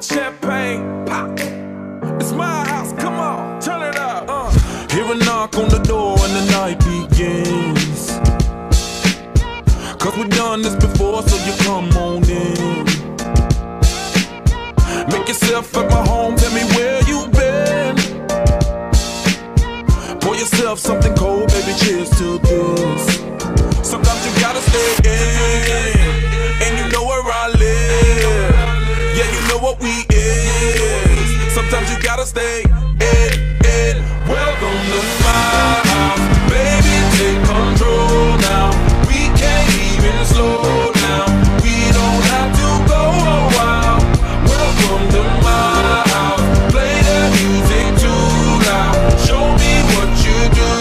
champagne, pop. It's my house, come on, turn it up. Hear a knock on the door and the night begins. Cause we've done this before, so you come on in. Make yourself at my home, tell me where you been. Pour yourself something cold, baby, cheers to this. Sometimes you gotta stay in, and you know where I live. Yeah, you know what we is. Sometimes you gotta stay in. Welcome to my house, baby, take control now. We can't even slow down. We don't have to go a while. Welcome to my house, play the music too loud. Show me what you do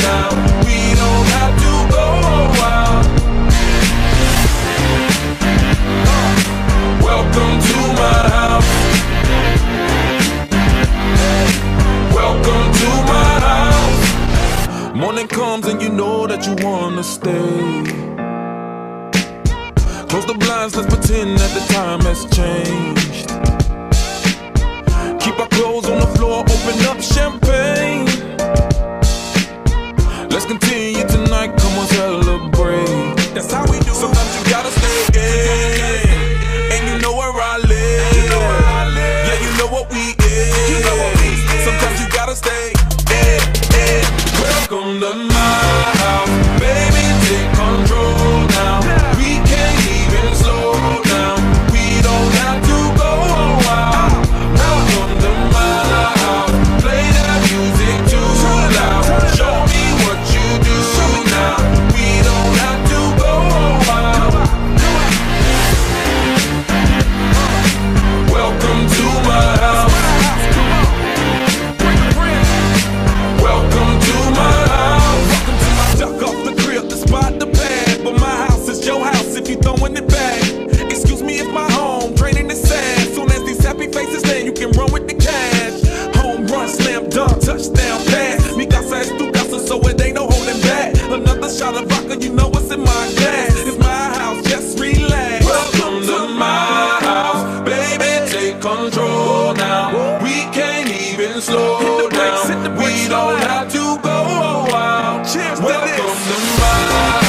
now. We don't have to go a while. Welcome to my house. Welcome to my house. Morning comes and you know that you wanna stay. Close the blinds, let's pretend that the time has changed. Keep our clothes on the floor, open up champagne. Let's continue tonight, come on, celebrate. That's how we do. Sometimes you gotta stay in, and you know where I live. Yeah, you know what we is. Sometimes you gotta stay in. Welcome to my house, baby, take control now. We can't even slow down. We don't have to go a while. Welcome to my house, play that music too loud. Show me what you do now. We don't have to go a while. Welcome to my house. Welcome to my house. Duck off the crib, the spot, the pad. But my house is your house if you throwing it back. Excuse me if my home draining is sad. Soon as these happy faces land, you can run with the cash. Home run, slam dunk, touchdown pass. Mi casa es tu casa, so it ain't no holding back. Another shot of vodka, you know what's in my glass. It's my house, just relax. Welcome to my house, baby, take control now. We can't even slow down. We don't have to go a while. Cheers to Welcome this. to my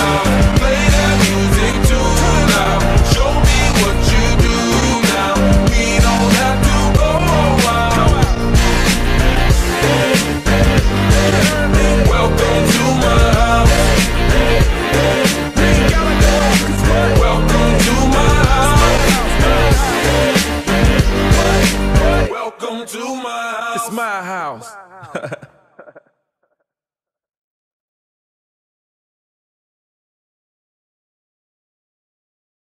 house, play that music too loud. Show me what you do now. We don't have to go a while. Welcome to my house. Welcome to my house. Welcome to my house. It's my house.